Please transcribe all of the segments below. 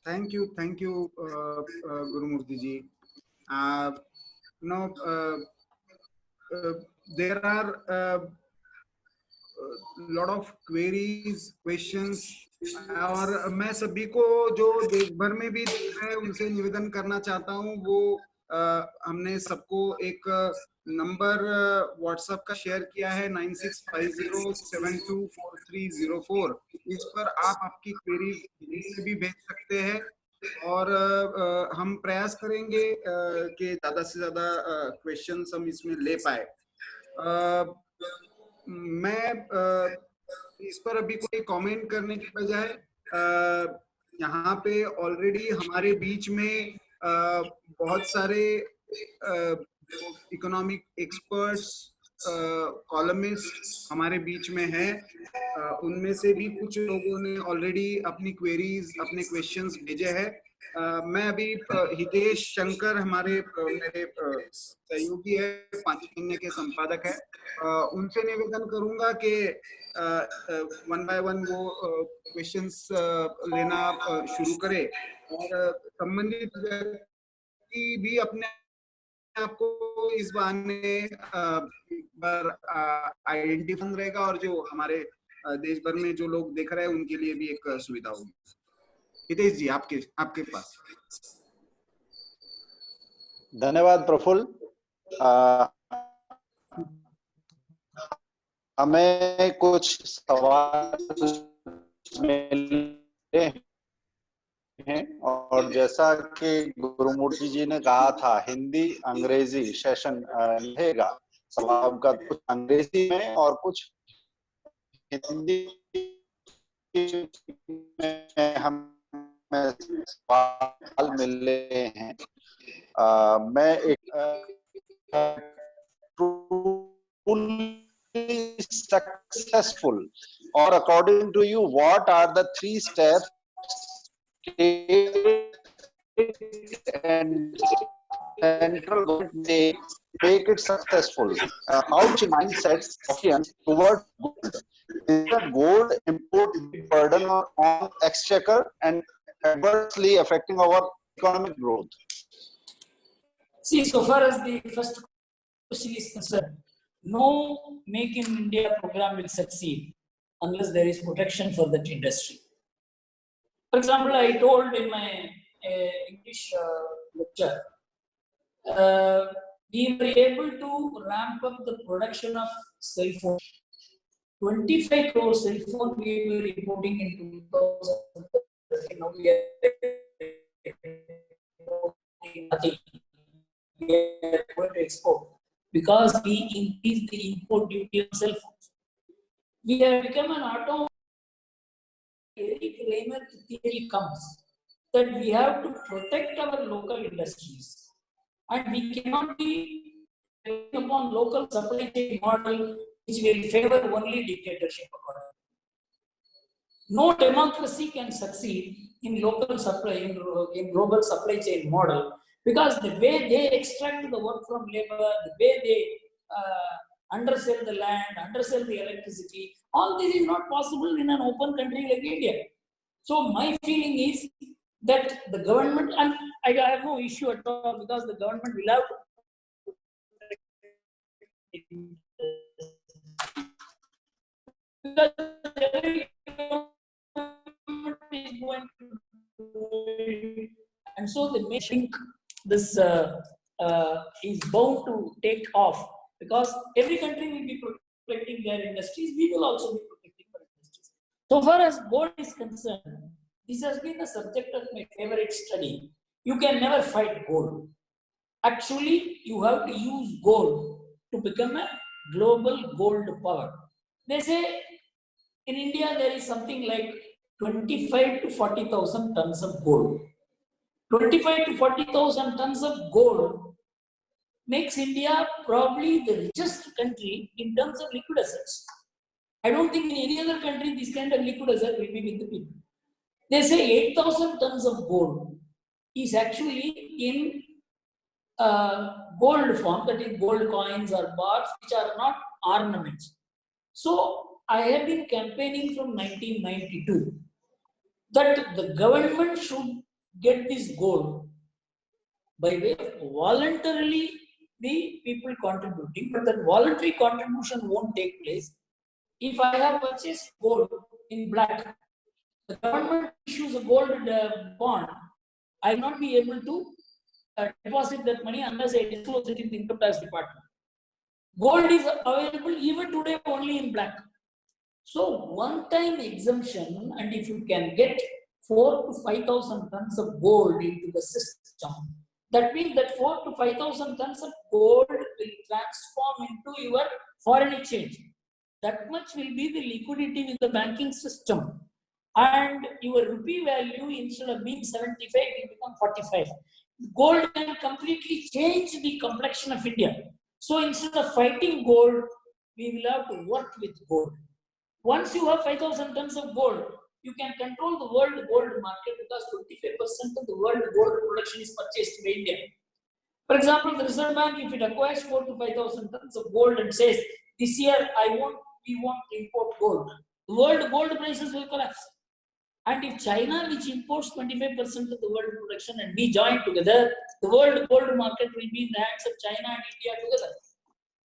Thank you, Gurumurthy ji. No, there are lot of queries, questions, और मैं सभी को जो देश भर में भी देख रहे हैं उनसे निवेदन करना चाहता हूं वो हमने सबको एक नंबर व्हाट्सएप का शेयर किया है 9650724304। इस पर आप आपकी क्वेरीज से भी भेज सकते हैं और हम प्रयास करेंगे कि ज्यादा से ज्यादा क्वेश्चंस हम इसमें ले पाए। मैं इस पर अभी कोई कमेंट करने की बजाय यहाँ पे ऑलरेडी हमारे बीच में बहुत सारे इकोनॉमिक एक्सपर्ट्स, कॉलमिस्ट हमारे बीच में हैं। उनमें से भी कुछ लोगों ने ऑलरेडी अपनी क्वेरीज, अपने क्वेश्चंस भेजे हैं। मैं अभी हितेश शंकर हमारे मेरे सहयोगी है, 5 महीने के संपादक है, उनसे निवेदन करूंगा कि वन बाय वन वो क्वेश्चंस लेना शुरू करे और संबंधित व्यक्ति भी अपने आपको इस बहाने आइडेंटिफाई रहेगा और जो हमारे देश भर में जो लोग देख रहे हैं उनके लिए भी एक सुविधा होगी। हितेश जी, आपके पास। धन्यवाद प्रफुल्ल। हमें कुछ सवाल मिले हैं और जैसा कि गुरुमूर्ति जी ने कहा था, हिंदी अंग्रेजी सेशन रहेगा। सवाल का कुछ अंग्रेजी में और कुछ हिंदी में हमें सवाल मिले हैं। मैं एक successful, or according to you, what are the 3 steps and central government may make it successful? How should mindset toward gold? Is the gold import burden on exchequer and adversely affecting our economic growth? See, so far as the first question is concerned, no Make in India program will succeed unless there is protection for that industry. For example, I told in my English lecture, we were able to ramp up the production of cell phone. 25 crore cell phone we were importing in 2013. Now we are going to export because we increased the import duty on cell phones. We have become an auto. Eric Raymer theory comes that we have to protect our local industries and we cannot be upon local supply chain model which will favor only dictatorship. No democracy can succeed in local supply, in global supply chain model, because the way they extract the work from labor, the way they undersell the land, undersell the electricity, all this is not possible in an open country like India. So my feeling is that the government, and I have no issue at all because the government will have to, because every government is going to do it, and so they may think this is bound to take off because every country will be protecting their industries. We will also be protecting our industries. So far as gold is concerned, this has been the subject of my favorite study. You can never fight gold. Actually, you have to use gold to become a global gold power. They say in India there is something like 25 to 40,000 tons of gold. 25 to 40,000 tons of gold makes India probably the richest country in terms of liquid assets. I don't think in any other country this kind of liquid asset will be with the people. They say 8,000 tons of gold is actually in gold form, that is gold coins or bars, which are not ornaments. So I have been campaigning from 1992 that the government should get this gold by way of voluntarily the people contributing, but that voluntary contribution won't take place. If I have purchased gold in black, the government issues a gold bond, I will not be able to deposit that money unless I disclose it in the income tax department. Gold is available even today only in black. So one-time exemption, and if you can get 4,000 to 5,000 tons of gold into the system, that means that 4,000 to 5,000 tons of gold will transform into your foreign exchange. That much will be the liquidity with the banking system. And your rupee value, instead of being 75, will become 45. Gold can completely change the complexion of India. So instead of fighting gold, we will have to work with gold. Once you have 5,000 tons of gold, you can control the world gold market because 25% of the world gold production is purchased by India. For example, the Reserve Bank, if it acquires 4,000 to 5,000 tons of gold and says, this year we want to import gold, the world gold prices will collapse. And if China, which imports 25% of the world production, and we join together, the world gold market will be in the hands of China and India together.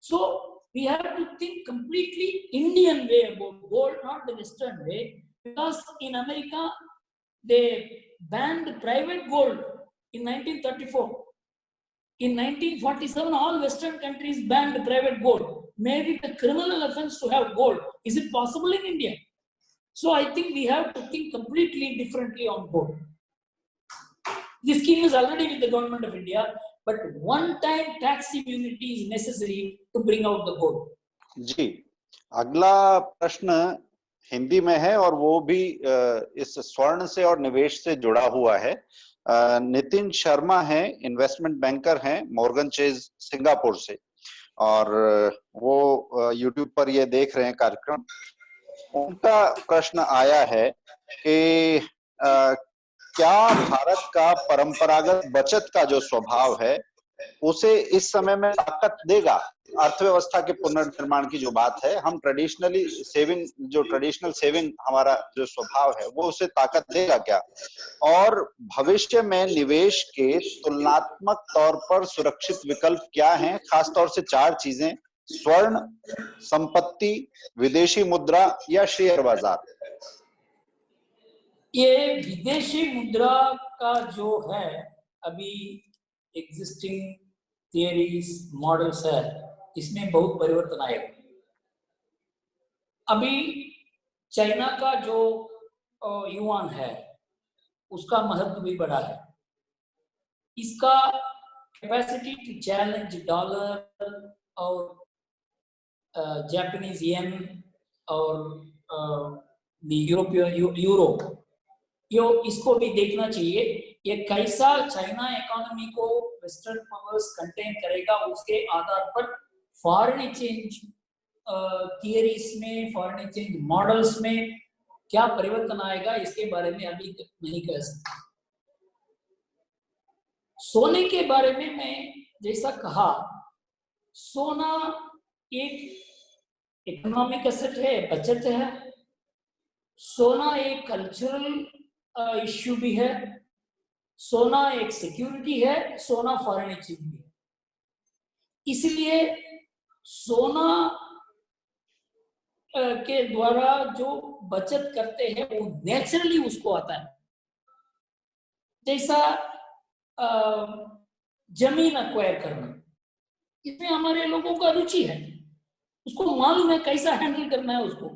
So we have to think completely Indian way about gold, not the Western way, because in America, they banned private gold in 1934. In 1947, all Western countries banned private gold, made it a criminal offense to have gold. Is it possible in India? So I think we have to think completely differently on gold. This scheme is already with the government of India, but one-time tax immunity is necessary to bring out the gold. जी, अगला प्रश्न हिंदी में है और वो भी इस स्वर्ण से और निवेश से जुड़ा हुआ है। नितिन शर्मा हैं, इन्वेस्टमेंट बैंकर हैं, मॉर्गन चेज सिंगापुर से, और वो यूट्यूब पर ये देख रहे हैं कार्यक्रम। उनका प्रश्न आया है कि क्या भारत का परंपरागत बचत का जो स्वभाव है उसे इस समय में ताकत देगा? अर्थव्यवस्था के पुनर्निर्माण की जो बात है, हम ट्रेडिशनल सेविंग हमारा जो स्वभाव है वो उसे ताकत देगा क्या? और भविष्य में निवेश के तुलनात्मक तौर पर सुरक्षित विकल्प क्या हैं? खासतौर से 4 चीजें: स्वर्ण, संपत्ति, विदेशी मुद्रा या शेयर बाजार। ये विदेशी मुद्रा का जो है अभी एग्जिस्टिंग थियरीज मॉडल्स है, इसमें बहुत परिवर्तन आएगा। अभी चाइना का जो युआन है उसका महत्व भी बढ़ा है। इसका कैपेसिटी टू चैलेंज डॉलर और जापानीज येन और यूरो, इसको भी देखना चाहिए। ये कैसा चाइना इकोनॉमी को वेस्टर्न पावर्स कंटेन करेगा, उसके आधार पर फॉरेन एक्सचेंज थियरीज में, फॉरेन एक्सचेंज मॉडल्स में क्या परिवर्तन आएगा, इसके बारे में अभी नहीं कह सकता। सोने के बारे में मैं जैसा कहा, सोना एक इकोनॉमिक एसेट है, बचत है। सोना एक कल्चरल इश्यू भी है, सोना एक सिक्योरिटी है, सोना फॉरेन एक्सचेंज भी है। इसलिए सोना के द्वारा जो बचत करते हैं वो नेचुरली उसको आता है। जैसा जमीन एक्वायर करना, इसमें हमारे लोगों का रुचि है, उसको मालूम है कैसा हैंडल करना है उसको।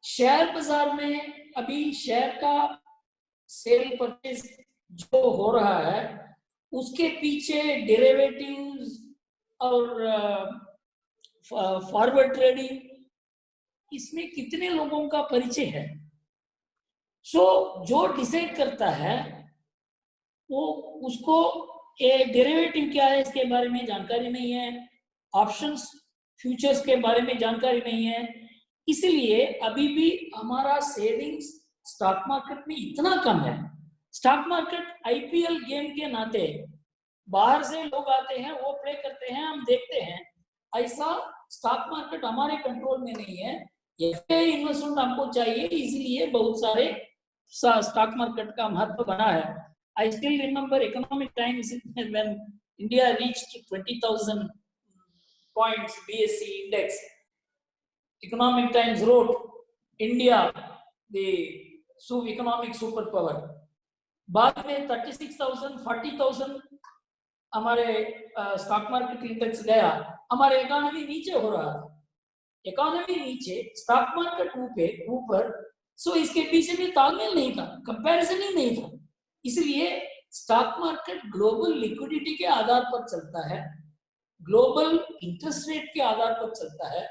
शेयर बाजार में अभी शेयर का सेल परचेज जो हो रहा है उसके पीछे डेरिवेटिव्स और फॉरवर्ड ट्रेडिंग, इसमें कितने लोगों का परिचय है। जो डिसाइड करता है वो उसको डेरिवेटिव क्या है इसके बारे में जानकारी नहीं है, ऑप्शंस फ्यूचर्स के बारे में जानकारी नहीं है। इसलिए अभी भी हमारा सेविंग्स स्टॉक मार्केट में इतना कम है। स्टॉक मार्केट आईपीएल गेम के नाते बाहर से लोग आते हैं, वो प्ले करते हैं, हम देखते हैं। ऐसा स्टॉक मार्केट हमारे कंट्रोल में नहीं है। एफआई इन्वेस्टमेंट हमको चाहिए, इसलिए बहुत सारे स्टॉक मार्केट का महत्व बना है. I still remember Economic Times when India reached 20,000 points BSE index. Economic Times wrote, India, the economic superpower. बाद में 36,000, 40,000 हमारे स्टॉक मार्केट इंडेक्स गया, हमारे इकोनॉमी नीचे हो रहा था. इकोनॉमी नीचे, स्टॉक मार्केट ऊपर, सो इसके पीछे भी तालमेल नहीं था, कंपैरिजन ही नहीं था. इसलिए स्टॉक मार्केट ग्लोबल लिक्विडिटी के आधार पर चलता है, ग्लोबल इंटरेस्ट रेट के आधार पर चलता है,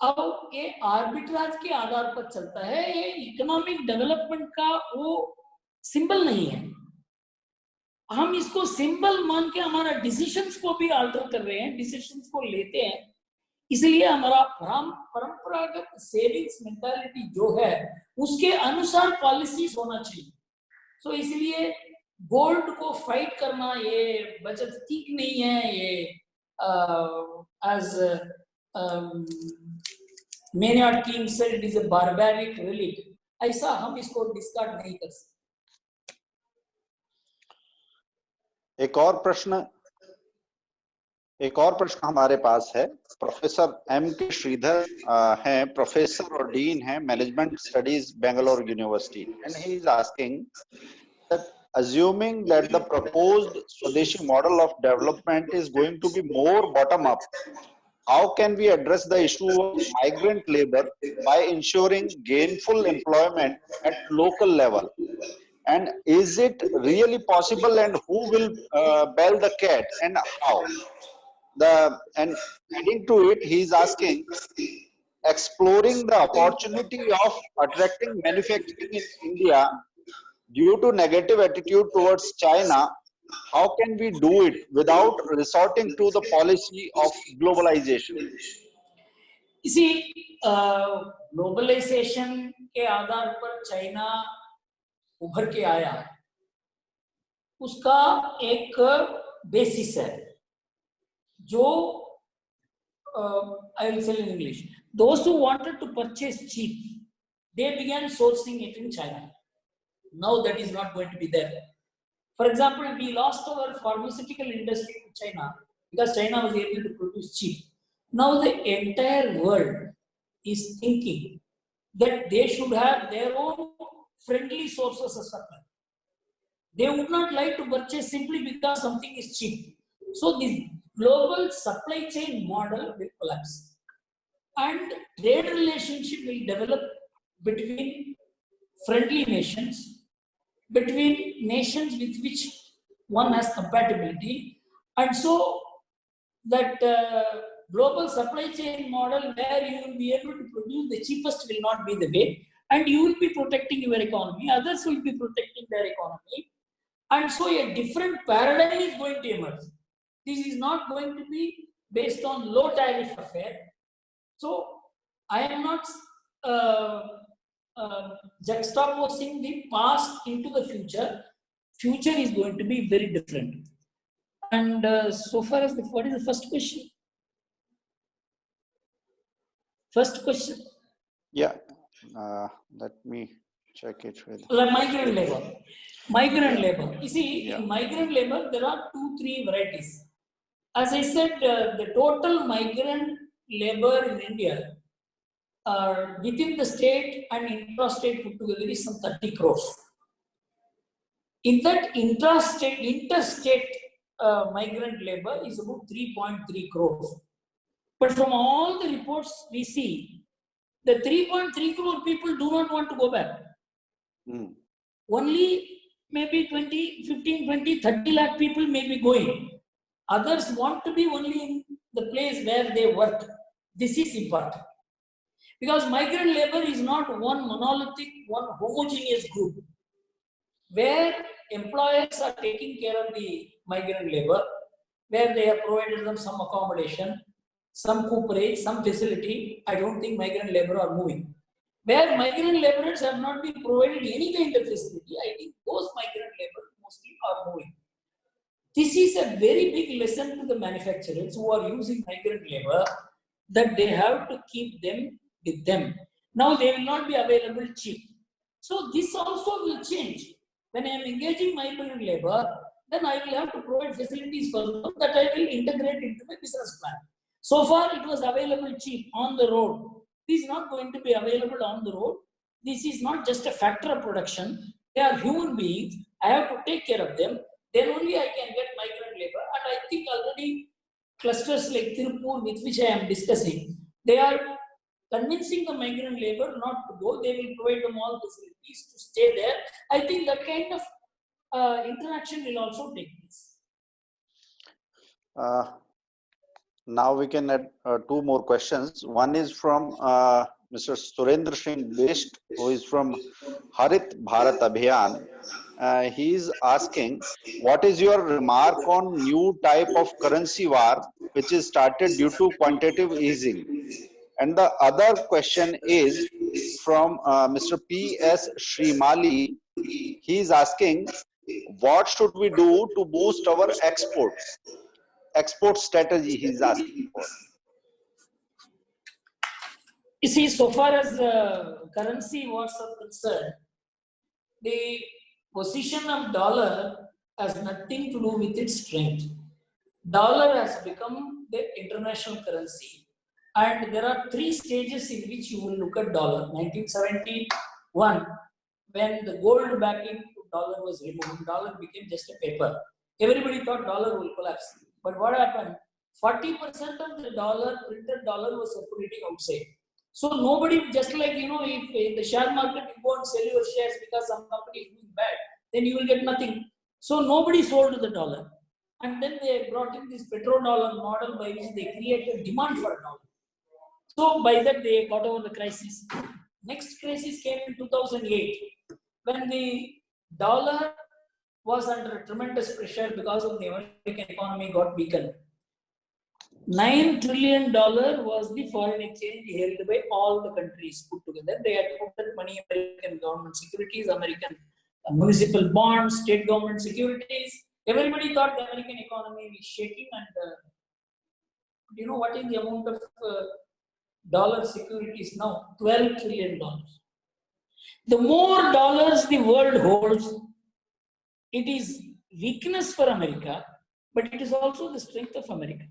अब ये आर्बिट्राज के आधार पर चलता है. ये इकोनॉमिक डेवलपमेंट का वो सिंबल नहीं है. हम इसको सिंबल मान के हमारा डिसीजंस को भी अल्टर कर रहे हैं, डिसीजंस को लेते हैं. इसलिए हमारा परंपरागत सेविंग्स मेंटालिटी जो है उसके अनुसार पॉलिसीज होना चाहिए. तो इसलिए गोल्ड को फाइट करना ये बचत ठीक नहीं है. ये as Maynard King said, it is a barbaric relic. ऐसा हम इसको डिस्कार्ड नहीं कर सकते. एक और प्रश्न हमारे पास है. Professor M.K. श्रीधर हैं, प्रोफेसर और डीन हैं management studies Bangalore university, and he is asking that assuming that the proposed Swadeshi model of development is going to be more bottom up, how can we address the issue of migrant labor by ensuring gainful employment at local level? And is it really possible, and who will bail the cat and how? And adding to it, he is asking, exploring the opportunity of attracting manufacturing in India due to negative attitude towards China, how can we do it without resorting to the policy of globalization? इसी globalisation के आधार पर China उभर के आया, उसका एक basis है जो I will say in English. Those who wanted to purchase cheap, they began sourcing it in China. Now that is not going to be there. For example, we lost our pharmaceutical industry to China because China was able to produce cheap. Now the entire world is thinking that they should have their own friendly sources of supply. They would not like to purchase simply because something is cheap. So this global supply chain model will collapse, and trade relationship will develop between friendly nations, between nations with which one has compatibility, and so that global supply chain model where you will be able to produce the cheapest will not be the way, and you will be protecting your economy, others will be protecting their economy, and so a different paradigm is going to emerge. This is not going to be based on low tariff affair. So I am not juxtaposing the past into the future. Future is going to be very different. And so far as what is the first question? First question. Yeah, let me check it with migrant labor. Migrant labor. You see, in migrant labor there are 2-3 varieties. As I said, the total migrant labor in India within the state and intra-state put together is some 30 crores. In that interstate migrant labor is about 3.3 crores. But from all the reports we see, the 3.3 crore people do not want to go back. Only maybe 15, 20, 30 lakh people may be going. Others want to be only in the place where they work. This is important. Because migrant labor is not one monolithic, one homogeneous group. Where employers are taking care of the migrant labor, where they have provided them some accommodation, some cooperage, some facility, I don't think migrant labor are moving. Where migrant laborers have not been provided any kind of facility, I think those migrant labor mostly are moving. This is a very big lesson to the manufacturers who are using migrant labor, that they have to keep them with them. Now they will not be available cheap. So this also will change. When I am engaging migrant labor, then I will have to provide facilities for them that I will integrate into my business plan. So far, it was available cheap on the road. This is not going to be available on the road. This is not just a factor of production. They are human beings. I have to take care of them. Then only I can get migrant labor. And I think already clusters like Tirupur, with which I am discussing, they are convincing the migrant labor not to go. They will provide them all facilities to stay there. I think that kind of interaction will also take place. Now we can add two more questions. One is from Mr. Surendra Singh Best, who is from Harit Bharat Abhiyan. He is asking, what is your remark on new type of currency war which is started due to quantitative easing? And the other question is from Mr. P.S. Srimali. He is asking, what should we do to boost our exports? Export strategy he is asking for. You see, so far as currency wars are concerned, the position of dollar has nothing to do with its strength. Dollar has become the international currency, and there are three stages in which you will look at dollar. 1971, when the gold backing to dollar was removed, dollar became just a paper. Everybody thought dollar will collapse. But what happened? 40% of the dollar, printed dollar, was circulating outside. So nobody, just like, if in the share market you go and sell your shares because some company is doing bad, then you will get nothing. So nobody sold the dollar. And then they brought in this petrodollar model by which they created demand for a dollar. So by that they got over the crisis. Next crisis came in 2008 when the dollar was under tremendous pressure because of the American economy got weakened. $9 trillion was the foreign exchange held by all the countries put together. They had put that money in American government securities, American municipal bonds, state government securities. Everybody thought the American economy was shaking, and do you know what is the amount of dollar securities now? $12 trillion. The more dollars the world holds, it is weakness for America, but it is also the strength of America.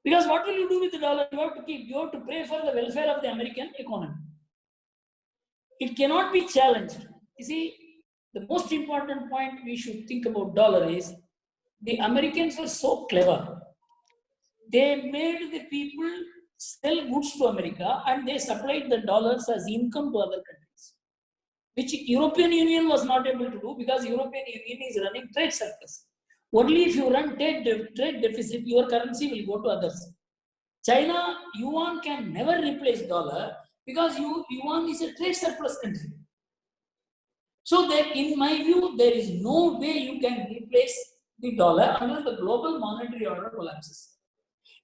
Because what will you do with the dollar? You have to pray for the welfare of the American economy. It cannot be challenged. You see, the most important point we should think about dollar is the Americans were so clever. They made the people sell goods to America and they supplied the dollars as income to other countries, which European Union was not able to do because European Union is running trade surplus. Only if you run trade deficit, your currency will go to others. China, yuan can never replace dollar because yuan is a trade surplus country. So that, in my view, there is no way you can replace the dollar unless the global monetary order collapses.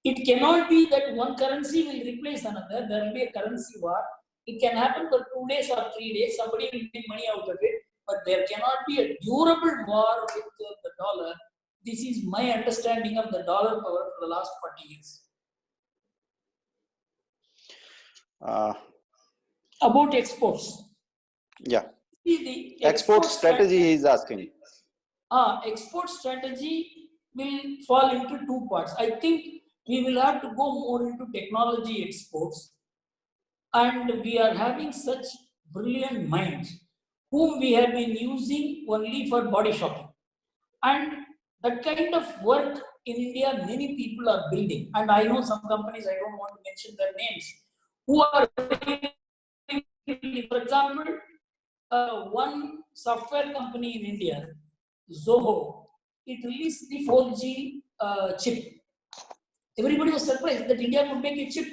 It cannot be that one currency will replace another. There will be a currency war. It can happen for 2 days or 3 days. Somebody will make money out of it. But there cannot be a durable war with the dollar. This is my understanding of the dollar power for the last 40 years. About exports. Yeah. See, the export strategy he is asking. Export strategy will fall into two parts. I think we will have to go more into technology exports. And we are having such brilliant minds whom we have been using only for body shopping. And that kind of work in India, many people are building. And I know some companies, I don't want to mention their names, who are, for example, one software company in India, Zoho, it released the 4G chip. Everybody was surprised that India could make a chip.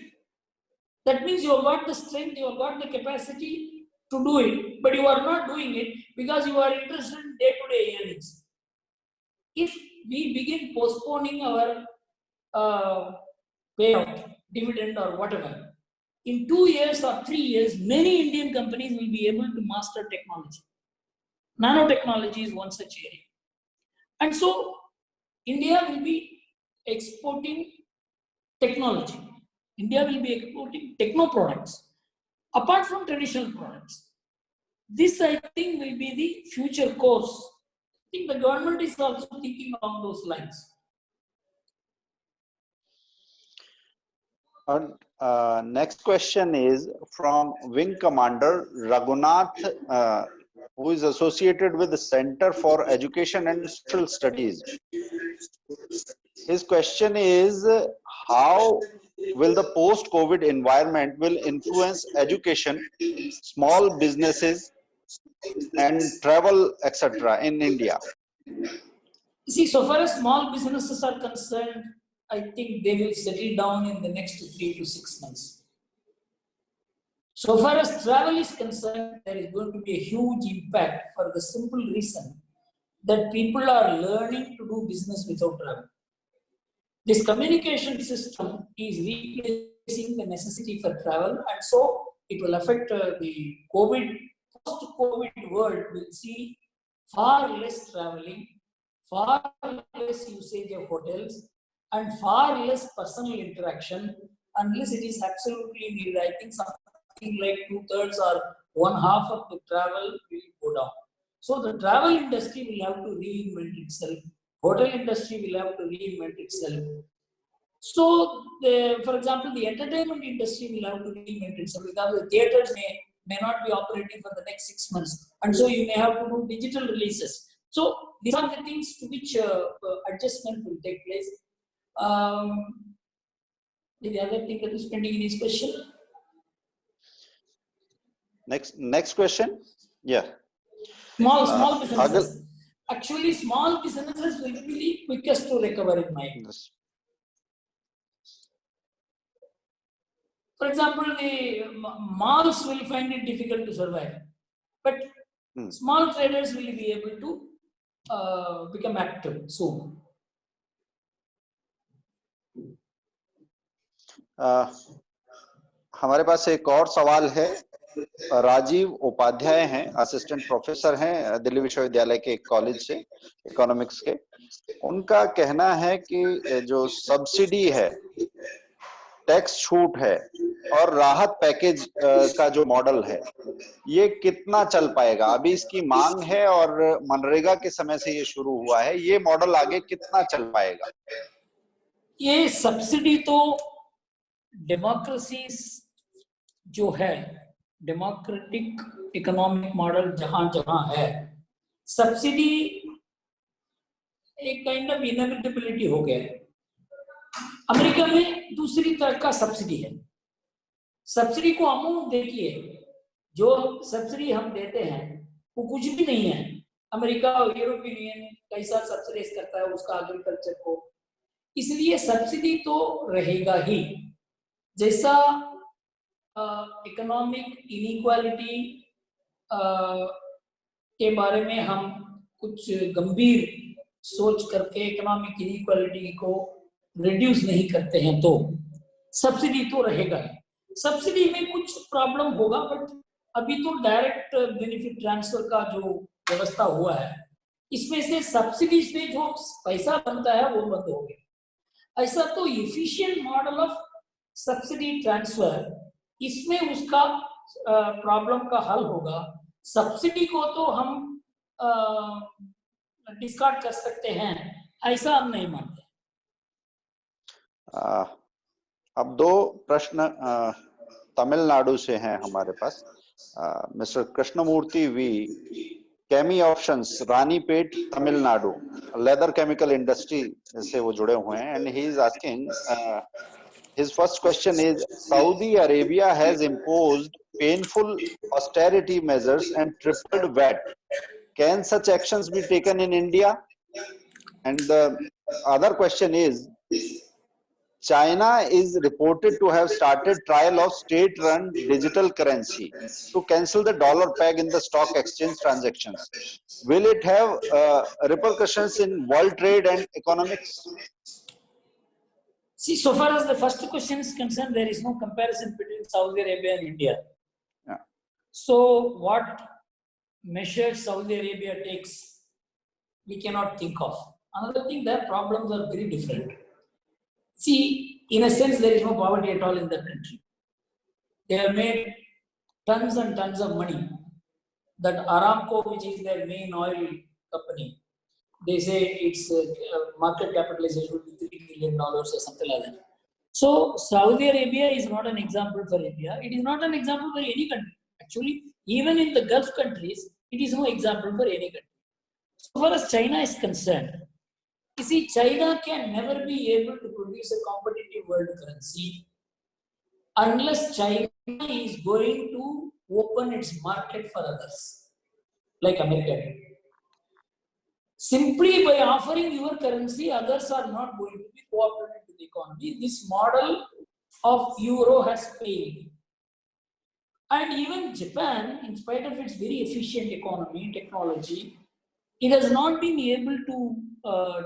That means you have got the strength, you have got the capacity to do it, but you are not doing it because you are interested in day-to-day earnings. If we begin postponing our payout, dividend or whatever, in 2 years or 3 years, many Indian companies will be able to master technology. Nanotechnology is one such area. And so, India will be exporting technology. India will be exporting techno products, apart from traditional products. This, I think, will be the future course. I think the government is also thinking along those lines. And next question is from Wing Commander Raghunath, who is associated with the Center for Education and Social Studies. His question is, how will the post-COVID environment will influence education, small businesses, and travel, etc. in India? You see, so far as small businesses are concerned, I think they will settle down in the next 3 to 6 months. So far as travel is concerned, there is going to be a huge impact for the simple reason that people are learning to do business without travel. This communication system is replacing the necessity for travel, and so it will affect the post-COVID world. Will see far less traveling, far less usage of hotels, and far less personal interaction unless it is absolutely needed. I think something like 2/3 or 1/2 of the travel will go down. So the travel industry will have to reinvent itself. Hotel industry will have to reinvent itself. So, for example, the entertainment industry will have to reinvent itself because the theaters may not be operating for the next 6 months, and so you may have to do digital releases. So these are the things to which adjustment will take place. The other thing that is pending in this question. Next question. Yeah. Small businesses. Actually, small businesses will be the quickest to recover in my view. For example, the malls will find it difficult to survive, but small traders will be able to become active soon. हमारे पास एक और सवाल है। राजीव उपाध्याय हैं, assistant professor हैं दिल्ली विश्वविद्यालय के college से, इकोनॉमिक्स के। उनका कहना है कि जो सब्सिडी है, टैक्स छूट है और राहत पैकेज का जो मॉडल है, ये कितना चल पाएगा? अभी इसकी मांग है और मनरेगा के समय से ये शुरू हुआ है, ये मॉडल आगे कितना चल पाएगा? ये सब्सिडी तो डेमोक्रेसी जो है, डेमोक्रेटिक इकोनॉमिक मॉडल जहां जहां है, सब्सिडी एक काइंड ऑफ इनएविटेबिलिटी हो गया है। अमेरिका में दूसरी तरह का सब्सिडी है। सब्सिडी को अमाउंट देखिए, जो सब्सिडी हम देते हैं वो कुछ भी नहीं है। अमेरिका और यूरोपियन यूनियन कैसा सब्सिडाइज करता है उसका एग्रीकल्चर को, इसलिए सब्सिडी तो रहेगा ही। जैसा इकोनॉमिक इनइक्वालिटी के बारे में हम कुछ गंभीर सोच करके इकोनॉमिक इनइक्वालिटी को रिड्यूस नहीं करते हैं, तो सब्सिडी तो रहेगा ही। सब्सिडी में कुछ प्रॉब्लम होगा, बट अभी तो डायरेक्ट बेनिफिट ट्रांसफर का जो व्यवस्था हुआ है, इसमें से सब्सिडी पे जो पैसा बनता है वो बंद हो गया। ऐसा तो efficient model of subsidy transfer, इसमें उसका प्रॉब्लम का हल होगा। सब्सिडी को तो हम डिस्कार्ड कर सकते हैं, ऐसा हम नहीं मानते। अब दो प्रश्न तमिलनाडु से हैं हमारे पास। Mister Krishnamurthy V, Chemi Options, Ranipet, Tamil Nadu, leather chemical industry से वो जुड़े हुए हैं, and he is asking, his first question is, Saudi Arabia has imposed painful austerity measures and tripled VAT. Can such actions be taken in India? And the other question is, China is reported to have started trial of state-run digital currency to cancel the dollar peg in the stock exchange transactions. Will it have repercussions in world trade and economics? See, so far as the first question is concerned, there is no comparison between Saudi Arabia and India. Yeah. So what measures Saudi Arabia takes, we cannot think of. Another thing, their problems are very different. See, in a sense, there is no poverty at all in that country. They have made tons and tons of money that Aramco, which is their main oil company, they say its market capitalization will be $3 trillion or something like that. So Saudi Arabia is not an example for India. It is not an example for any country. Actually, even in the Gulf countries, it is no example for any country. So far as China is concerned, you see, China can never be able to produce a competitive world currency unless China is going to open its market for others, like America did. Simply by offering your currency, others are not going to be cooperative with the economy. This model of euro has failed. And even Japan, in spite of its very efficient economy, technology, it has not been able to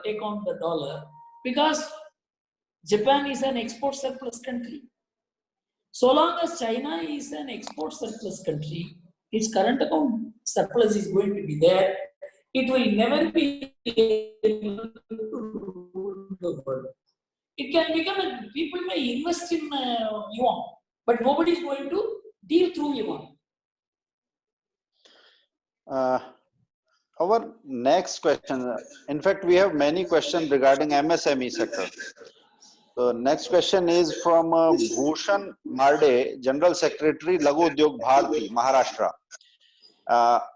take on the dollar because Japan is an export surplus country. So long as China is an export surplus country, its current account surplus is going to be there. It will never be able to rule the world. It can become people may invest in yuan, but nobody is going to deal through yuan. Our next question, in fact, we have many questions regarding MSME sector. So next question is from Bhushan Marde, General Secretary, Laghu Udyog Bharati, Maharashtra.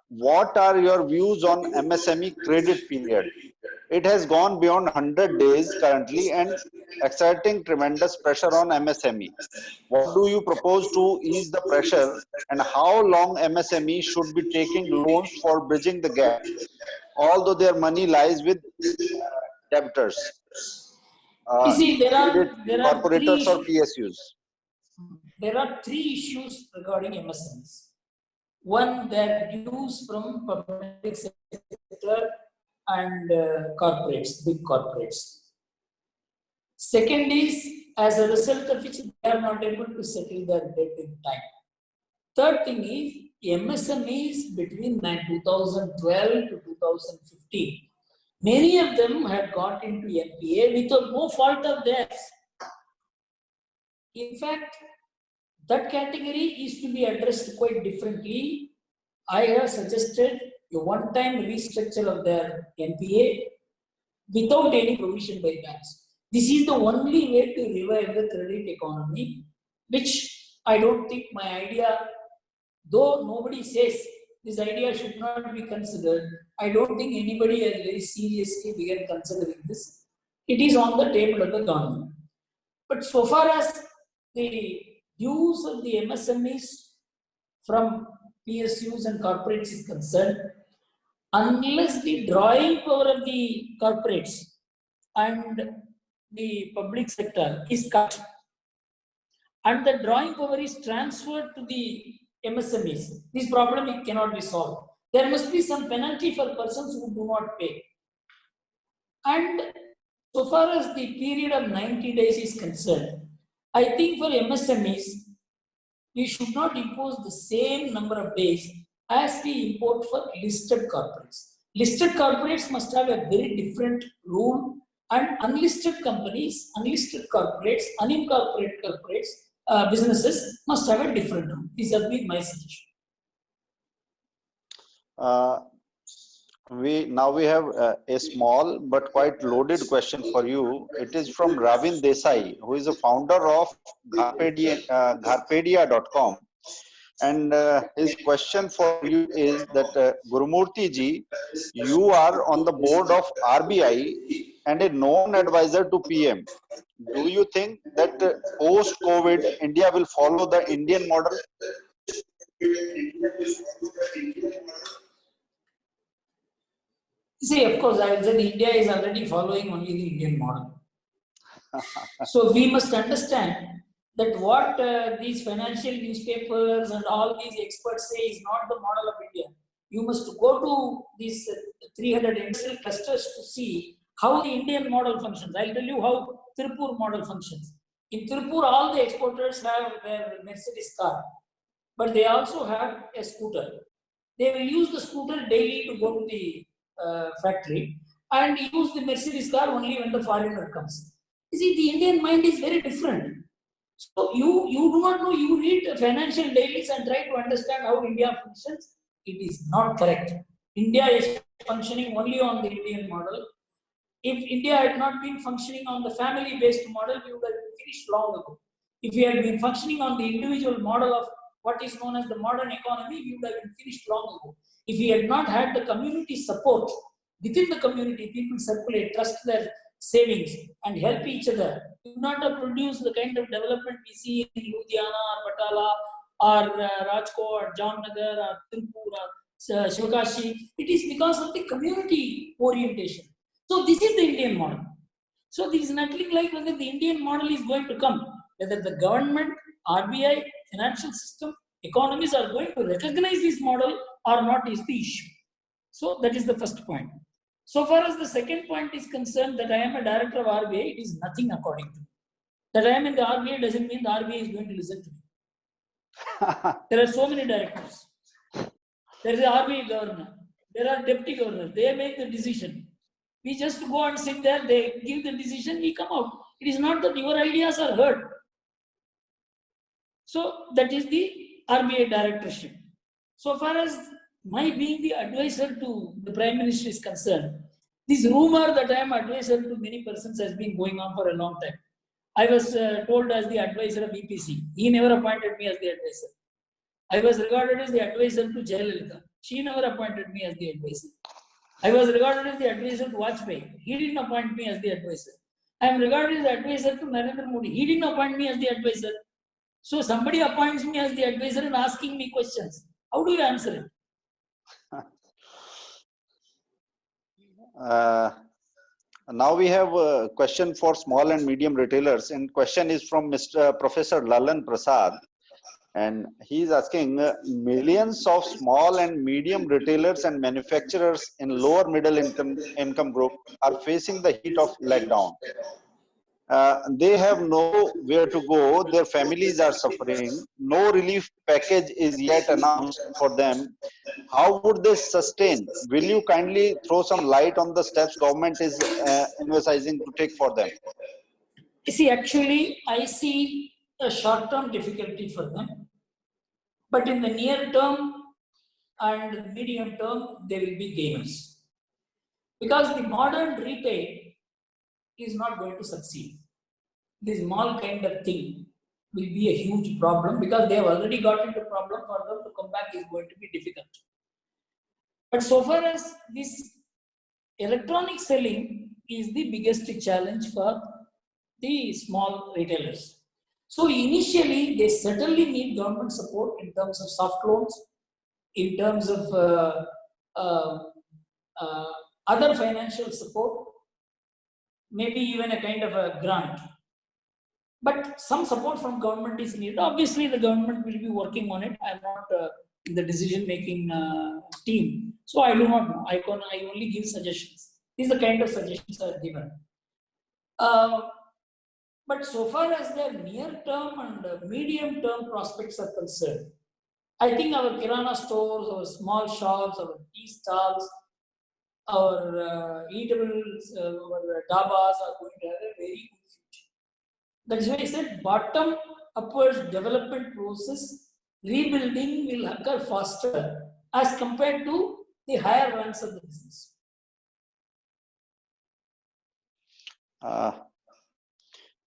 What are your views on MSME credit period? It has gone beyond 100 days currently and exerting tremendous pressure on MSME. What do you propose to ease the pressure, and how long MSME should be taking loans for bridging the gap, although their money lies with debtors, You see, there are corporators or PSUs? There are three issues regarding MSMEs. One, their dues from public sector and corporates, big corporates. Second is, as a result of which they are not able to settle their debt in time. Third thing is, MSMEs between 2012 to 2015, many of them had got into NPA with no fault of theirs. In fact, that category is to be addressed quite differently. I have suggested a one-time restructure of their NPA without any provision by banks. This is the only way to revive the credit economy, which I don't think my idea, though nobody says this idea should not be considered, I don't think anybody has very seriously begun considering this. It is on the table of the government. But so far as the use of the MSMEs from PSUs and corporates is concerned, unless the drawing power of the corporates and the public sector is cut and the drawing power is transferred to the MSMEs, this problem it cannot be solved. There must be some penalty for persons who do not pay. And so far as the period of 90 days is concerned, I think for MSMEs, we should not impose the same number of days as we import for listed corporates. Listed corporates must have a very different rule, and unlisted companies, unlisted corporates, unincorporated corporates, businesses must have a different rule. This has been my suggestion. We have a small but quite loaded question for you. It is from Ravin Desai, who is a founder of Gharpedia.com. And his question for you is that, Gurumurthy ji, you are on the board of RBI and a known advisor to PM. Do you think that post-COVID, India will follow the Indian model? See, of course, I would say India is already following only the Indian model. So we must understand that what these financial newspapers and all these experts say is not the model of India. You must go to these 300 industrial clusters to see how the Indian model functions. I'll tell you how Tirupur model functions. In Tirupur, all the exporters have their Mercedes car, but they also have a scooter. They will use the scooter daily to go to the factory and use the Mercedes car only when the foreigner comes. You see, the Indian mind is very different. So you do not know, you read financial dailies and try to understand how India functions. It is not correct. India is functioning only on the Indian model. If India had not been functioning on the family-based model, we would have finished long ago. If we had been functioning on the individual model of what is known as the modern economy, we would have been finished long ago. If we had not had the community support, within the community, people circulate, trust their savings and help each other, we would not have produced the kind of development we see in Ludhiana or Batala or Rajkot or Jamnagar or Tirupur or Shivakashi. It is because of the community orientation. So this is the Indian model. So there is nothing like whether the Indian model is going to come, whether the government, RBI, financial system, economies are going to recognize this model or not is the issue. So that is the first point. So far as the second point is concerned, that I am a director of RBI, it is nothing according to me. That I am in the RBI doesn't mean the RBI is going to listen to me. There are so many directors. There is the RBI governor. There are deputy governors. They make the decision. We just go and sit there, they give the decision, we come out. It is not that your ideas are heard. So that is the RBI directorship. So far as my being the advisor to the Prime Minister is concerned, this rumor that I am advisor to many persons has been going on for a long time. I was told as the advisor of EPC. He never appointed me as the advisor. I was regarded as the advisor to Jayalalitha. She never appointed me as the advisor. I was regarded as the advisor to Vajpayee. He didn't appoint me as the advisor. I am regarded as the advisor to Narendra Modi. He didn't appoint me as the advisor. So somebody appoints me as the advisor and asking me questions. How do you answer it? Now we have a question for small and medium retailers, and question is from Mr. Professor Lalan Prasad, and he is asking, millions of small and medium retailers and manufacturers in lower middle income group are facing the heat of lockdown. They have nowhere to go, their families are suffering, no relief package is yet announced for them. How would they sustain? Will you kindly throw some light on the steps government is emphasizing to take for them? You see, actually, I see a short-term difficulty for them. But in the near term and medium term, they will be gainers. Because the modern retail is not going to succeed. This small kind of thing will be a huge problem because they have already got into problem. For them to come back is going to be difficult. But so far as this electronic selling is the biggest challenge for the small retailers. So initially, they certainly need government support in terms of soft loans, in terms of other financial support, maybe even a kind of a grant. But some support from government is needed. Obviously, the government will be working on it. I am not in the decision-making team, so I do not know. I only give suggestions. These are the kind of suggestions I have given. But so far as their near-term and medium-term prospects are concerned, I think our kirana stores, our small shops, our tea stalls, our eatables, our dabas are going to have a very good future. That's why I said bottom upwards development process, rebuilding will occur faster as compared to the higher ranks of the business.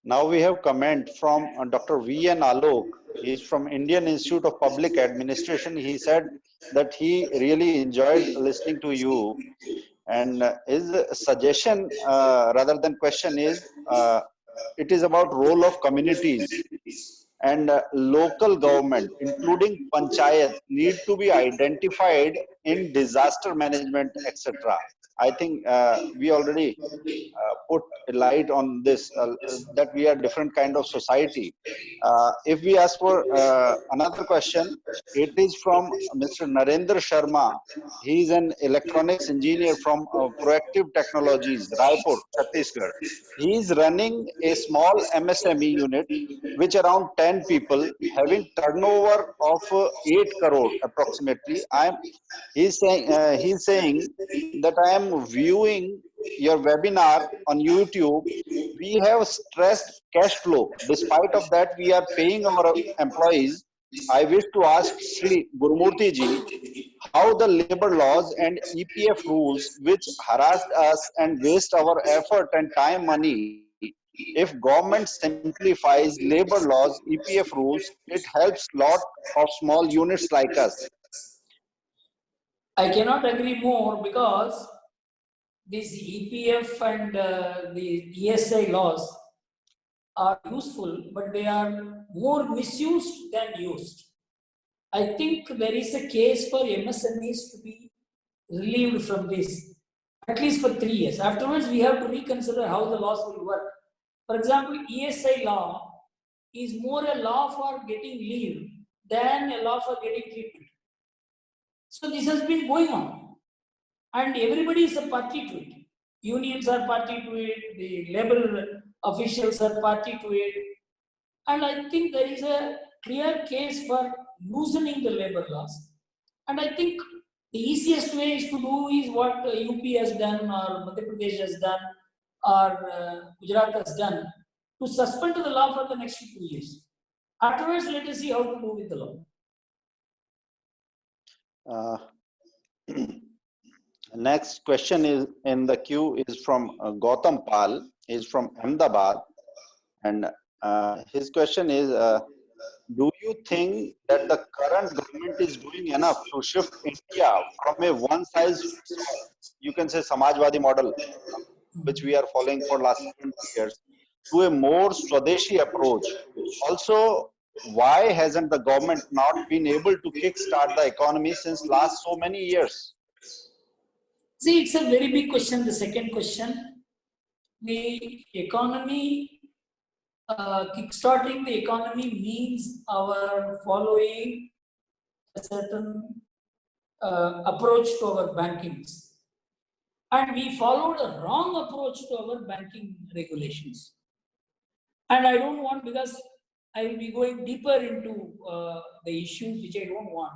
Now we have comment from Dr. V.N. Alok. He is from Indian Institute of Public Administration. He said that he really enjoyed listening to you, and his suggestion rather than question is, it is about role of communities and local government, including panchayat, need to be identified in disaster management, etc. I think we already put a light on this, that we are different kind of society. If we ask for another question, it is from Mr. Narendra Sharma. He is an electronics engineer from Proactive Technologies, Raipur, Chhattisgarh. He is running a small MSME unit, which around 10 people, having turnover of 8 crore approximately. He's saying that I am viewing your webinar on YouTube. We have stressed cash flow. Despite of that, we are paying our employees I wish to ask Sri Gurumurthy ji how the labor laws and EPF rules which harassed us and waste our effort and time money. If government simplifies labor laws, EPF rules, it helps lot of small units like us. I cannot agree more because these EPF and the ESI laws are useful, but they are more misused than used. I think there is a case for MSMEs to be relieved from this, at least for 3 years. Afterwards, we have to reconsider how the laws will work. For example, ESI law is more a law for getting leave than a law for getting treatment. So this has been going on, and everybody is a party to it. Unions are party to it, the labor officials are party to it, and I think there is a clear case for loosening the labor laws. And I think the easiest way is to do is what UP has done, or Madhya Pradesh has done, or Gujarat has done, to suspend the law for the next 2 years. Afterwards, let us see how to do with the law. Next question is in the queue is from Gautam Pal. He's from Ahmedabad, and his question is, do you think that the current government is doing enough to shift India from a one-size-fits-all, you can say Samajwadi model, which we are following for last 20 years, to a more Swadeshi approach? Also, why hasn't the government not been able to kickstart the economy since last so many years? See, it's a very big question. The second question, the economy, kickstarting the economy means our following a certain approach to our bankings. And we followed a wrong approach to our banking regulations. And I don't want, because I will be going deeper into the issues which I don't want.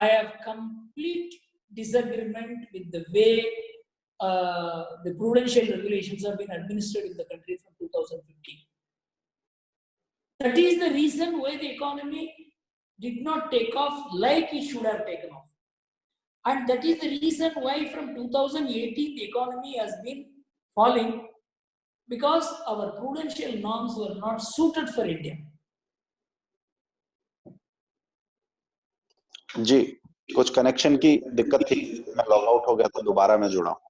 I have complete disagreement with the way the prudential regulations have been administered in the country from 2015. That is the reason why the economy did not take off like it should have taken off. And that is the reason why from 2018 the economy has been falling, because our prudential norms were not suited for India. जी, कुछ connection की दिक्कत थी, मैं log out हो गया था, दोबारा मैं जुड़ा हूं।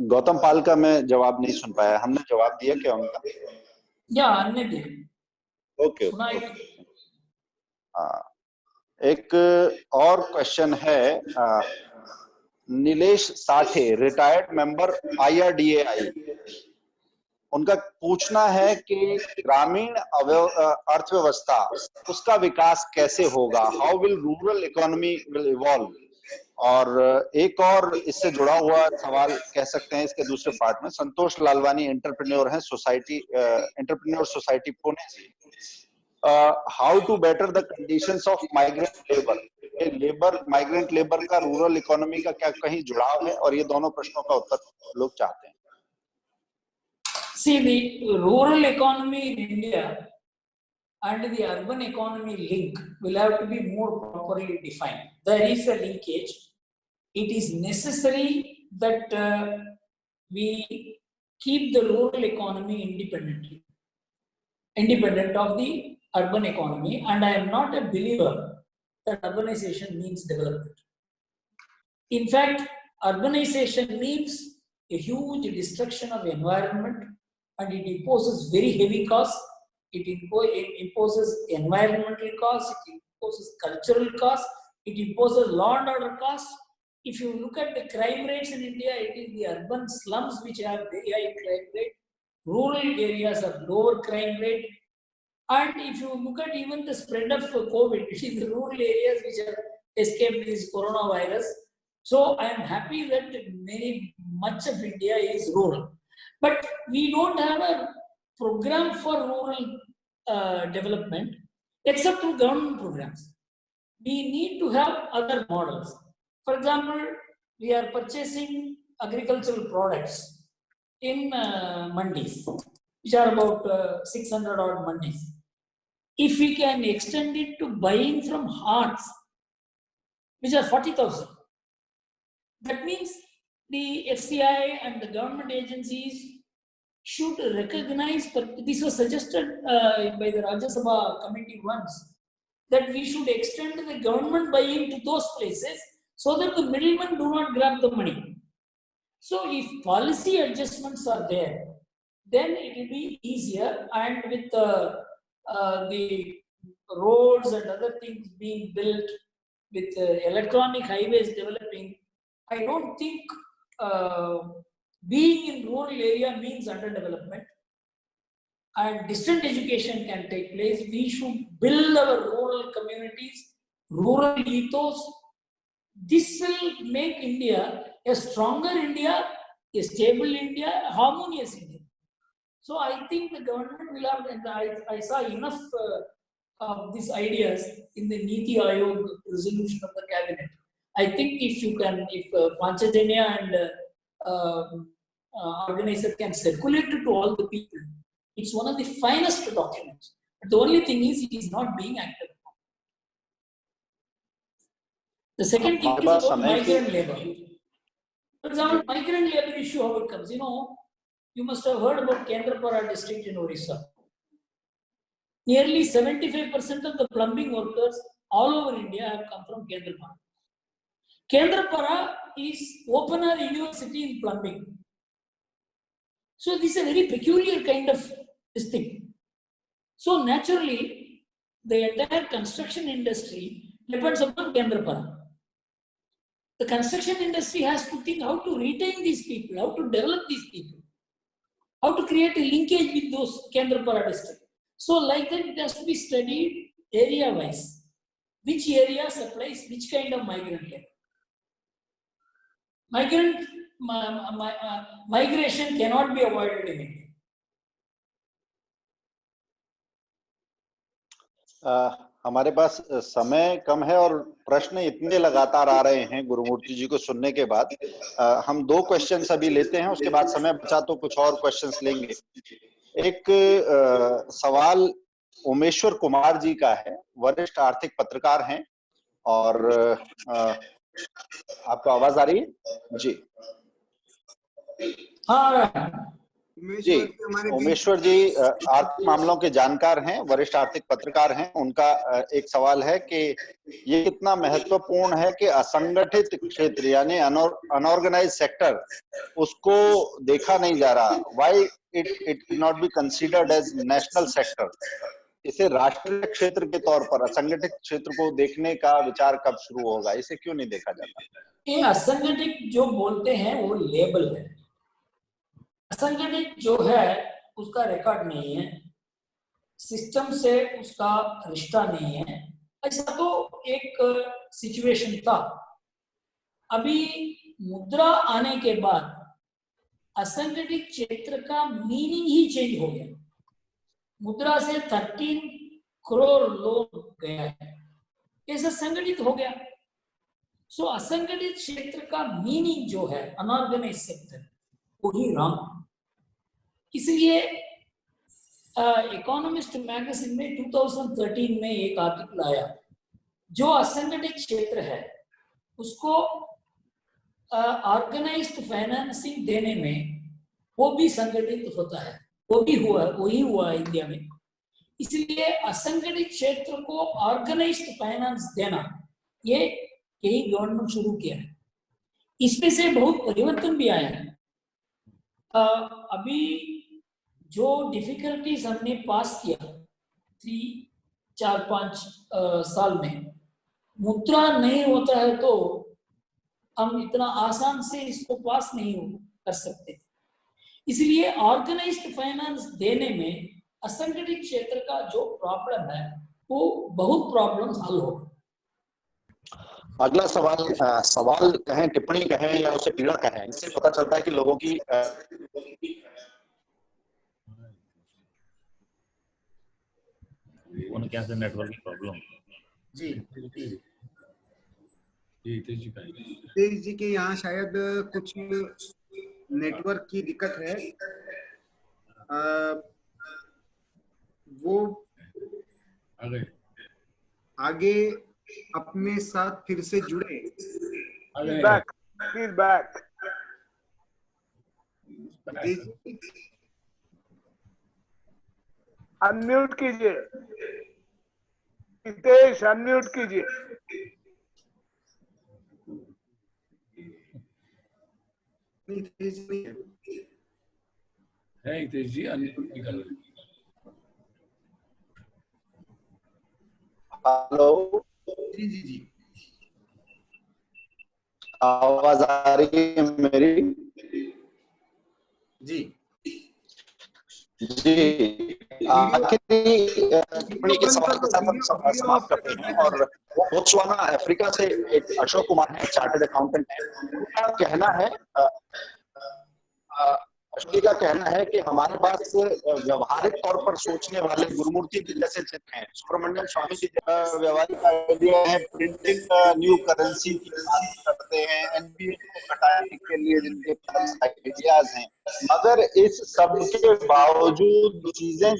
गौतम पाल का मैं जवाब नहीं सुन पाया, हमने जवाब दिया क्या उनका? या हमने भी ओके। एक और क्वेश्चन है, Nilesh Sathe, retired member IRDAI, उनका पूछना है कि ग्रामीण अर्थव्यवस्था उसका विकास कैसे होगा, how will rural economy will evolve. और एक और इससे जुड़ा हुआ सवाल कह सकते हैं इसके दूसरे पार्ट में, संतोष लालवानी एंटरप्रेन्योर हैं, सोसाइटी एंटरप्रेन्योर सोसाइटी पुणे से, how to better the conditions of migrant labour, labour migrant labour का रूरल इकोनॉमी का क्या कहीं जुड़ाव है, और ये दोनों प्रश्नों का उत्तर लोग चाहते हैं। See, the rural economy in India and the urban economy link will have to be more properly defined. There is a linkage. It is necessary that we keep the rural economy independent of the urban economy, and I am not a believer that urbanization means development. In fact, urbanization means a huge destruction of the environment, and it imposes very heavy costs. It imposes environmental costs, it imposes cultural costs, it imposes law and order costs. If you look at the crime rates in India, it is the urban slums which have very high crime rate. Rural areas have lower crime rate. And if you look at even the spread of COVID, it is the rural areas which have escaped this coronavirus. So I am happy that much of India is rural. But we don't have a program for rural development except through government programs. We need to have other models. For example, we are purchasing agricultural products in mandis, which are about 600 odd mandis. if we can extend it to buying from hearts, which are 40,000, that means the FCI and the government agencies should recognize, this was suggested by the Rajya Sabha committee once, that we should extend the government buying to those places so that the middlemen do not grab the money. So if policy adjustments are there, then it will be easier, and with the roads and other things being built, with electronic highways developing, I don't think being in rural area means underdevelopment, and distant education can take place. We should build our rural communities, rural ethos. This will make India a stronger India, a stable India, a harmonious India. So I think the government will have, and I saw enough of these ideas in the Niti Aayog resolution of the cabinet. I think if Panchajanya and organizer can circulate it to all the people, it's one of the finest documents. But the only thing is, it is not being acted upon. The second thing is about migrant labor. For example, migrant labor issue, how it comes. You must have heard about Kendrapara district in Orissa. Nearly 75% of the plumbing workers all over India have come from Kendrapara. Kendrapara is open-air university in plumbing. So this is a very peculiar kind of thing. So naturally, the entire construction industry depends upon Kendrapara. The construction industry has to think how to retain these people, how to develop these people, how to create a linkage with those Kendrapara district. So like that, it has to be studied area-wise. Which area supplies which kind of migrant labor? Migration cannot be avoided in India. हमारे पास समय कम है और प्रश्न इतने लगातार आ रहे हैं गुरुमूर्ति जी को सुनने के बाद। हम 2 क्वेश्चंस अभी लेते हैं, उसके बाद समय बचा तो कुछ और क्वेश्चंस लेंगे। एक सवाल उमेश्वर कुमार जी का है, वरिष्ठ आर्थिक पत्रकार हैं, और आपको आवाज आ रही है जी? हाँ जी, उमेश्वर जी आर्थिक मामलों के जानकार हैं, वरिष्ठ आर्थिक पत्रकार हैं। उनका एक सवाल है कि ये कितना महत्वपूर्ण है कि असंगठित क्षेत्र यानी अनऑर्गेनाइज्ड सेक्टर, उसको देखा नहीं जा रहा। Why it not be considered as national sector? इसे राष्ट्रीय क्षेत्र के तौर पर असंगठित क्षेत्र को देखने का विचार कब शुरू होगा? इसे क्यों नहीं देखा जाता? ये असंगठित जो बोलते हैं वो लेबल है, असंगठित जो है उसका रिकॉर्ड नहीं है, सिस्टम से उसका रिश्ता नहीं है। ऐसा तो एक सिचुएशन था। अभी मुद्रा आने के बाद असंगठित क्षेत्र का मीनिंग ही चेंज हो गया। मुद्रा से 13 करोड़ लोग गया है, ऐसा संगठित हो गया। सो असंगठित क्षेत्र का मीनिंग जो है अनऑर्गेनाइज्ड सेक्टर, वही रॉन्ग। इसलिए इकोनॉमिस्ट मैगजीन में 2013 में एक आर्टिकल आया, जो असंगठित क्षेत्र है उसको ऑर्गेनाइज्ड फाइनेंसिंग देने में वो भी संगठित होता है, वो भी हुआ, वही हुआ इंडिया में। इसलिए असंगठित क्षेत्र को ऑर्गेनाइज्ड फाइनेंस देना, ये यही गवर्नमेंट शुरू किया है। इसमें से बहुत परिवर्तन भी आया है। अभी जो डिफिकल्टीज हमने पास किया 3-4-5 साल में, मुद्रा नहीं होता है तो हम इतना आसान से इसको पास नहीं कर सकते। इसलिए ऑर्गेनाइज्ड फाइनेंस देने में असंगठित क्षेत्र का जो प्रॉब्लम है वो बहुत प्रॉब्लम्स हल होगा। अगला सवाल कहें, टिप्पणी कहें या उसे पीड़ा कहें, इससे पता चलता है कि लोगों की उनके यहाँ से नेटवर्क की प्रॉब्लम जी तेज जी के यहाँ शायद कुछ नेटवर्क की दिक्कत है। वो आगे अपने साथ फिर से जुड़े। Back, please back. अनम्यूट कीजिए हितेश, अनम्यूट कीजिए। है हितेश जी, अनम्यूट नहीं कर रहे। हेलो जी जी जी, आवाज आ रही है मेरी? जी जी, टिप्पणी के सवाल के साथ हम समाप्त करते हैं। और बोत्सवाना अफ्रीका से एक अशोक कुमार है, चार्टर्ड अकाउंटेंट है। उनका कहना है, अशोक जी का कहना है कि हमारे पास व्यवहारिक तौर पर सोचने वाले गुरुमूर्ति जी जैसे चित्र हैं। सुब्रमण्यम स्वामी जी व्यवहारिक आइडिया है, प्रिंटिंग न्यू करेंसी की बात करते हैं, एनपीए को घटाने के लिए जिनके पास आइडियाज हैं, मगर इस सब के बावजूद चीजें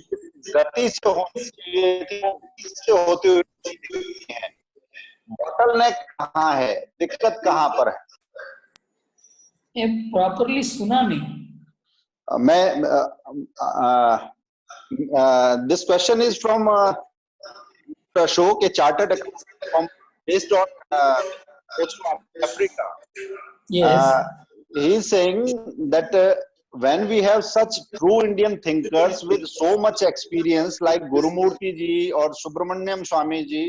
गति से होनी चाहिए थी, होती हुई है। बॉटलनेक कहाँ है, दिक्कत कहाँ पर है? ये प्रॉपरली सुना नहीं। मैं this question is from Ashok, a chartered accountant based on Africa. Yes. He is saying that when we have such true Indian thinkers with so much experience like Gurumurti ji or Subramanyam Swami ji,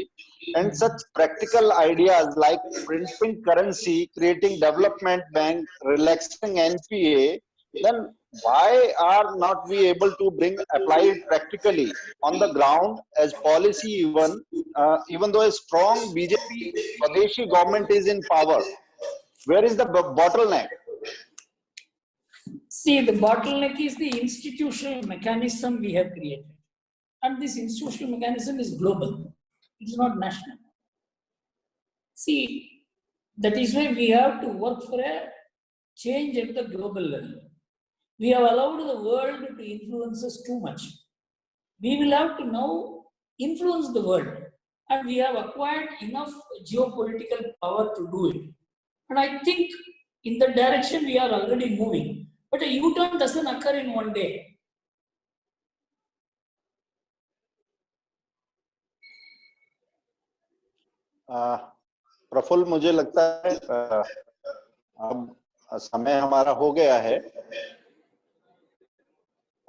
and such practical ideas like printing currency, creating development bank, relaxing NPA, then why are not we able to apply it practically on the ground as policy? Even though a strong BJP Swadeshi government is in power, where is the bottleneck? See, the bottleneck is the institutional mechanism we have created, and this institutional mechanism is global. It is not national. See, that is why we have to work for a change at the global level. We have allowed the world to influence us too much. We will have to now influence the world, and we have acquired enough geopolitical power to do it. And I think in the direction we are already moving. But a U-turn doesn't occur in one day. Praful, मुझे लगता है अब समय हमारा हो गया है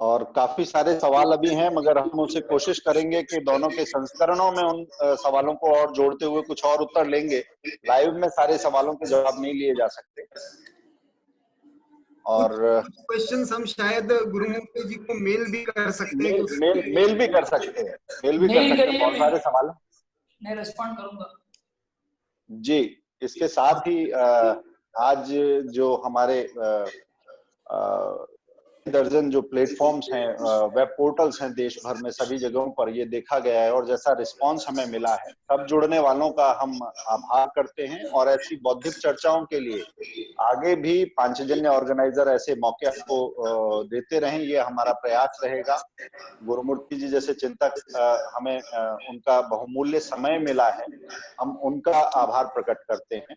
और काफी सारे सवाल अभी हैं, मगर हम उसे कोशिश करेंगे कि दोनों के संस्करणों में उन सवालों को और जोड़ते हुए कुछ और उत्तर लेंगे। लाइव में सारे सवालों के जवाब नहीं लिए जा सकते, और क्वेश्चंस हम शायद गुरुमूर्ति जी को मेल भी कर सकते हैं। मेल भी कर सकते हैं, बहुत सारे सवाल मैं रिस्पॉन्ड करूंगा जी। इसके साथ ही आज जो हमारे दर्जन जो प्लेटफॉर्म्स हैं, वेब पोर्टल्स हैं देश भर में, सभी जगहों पर ये देखा गया है और जैसा रिस्पांस हमें मिला है, सब जुड़ने वालों का हम आभार करते हैं। और ऐसी बौद्धिक चर्चाओं के लिए आगे भी पांचजन्य ऑर्गेनाइजर ऐसे मौके आपको देते रहें, ये हमारा प्रयास रहेगा। गुरुमूर्ति जी जैसे चिंतक हमें उनका बहुमूल्य समय मिला है, हम उनका आभार प्रकट करते हैं।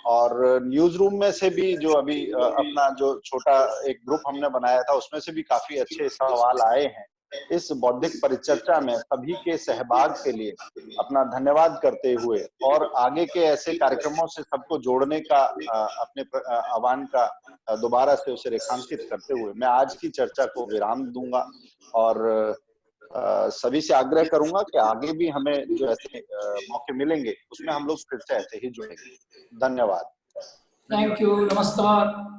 और न्यूज रूम में से भी जो अभी अपना जो छोटा एक ग्रुप हमने बनाया था, उसमें से भी काफी अच्छे सवाल आए हैं। इस बौद्धिक परिचर्चा में सभी के सहभाग के लिए अपना धन्यवाद करते हुए और आगे के ऐसे कार्यक्रमों से सबको जोड़ने का अपने आह्वान का दोबारा से उसे रेखांकित करते हुए मैं आज की चर्चा को विराम दूंगा और सभी से आग्रह करूंगा कि आगे भी हमें जो ऐसे मौके मिलेंगे उसमें हम लोग फिर से ऐसे ही जुड़ेंगे। धन्यवाद। थैंक यू, नमस्कार।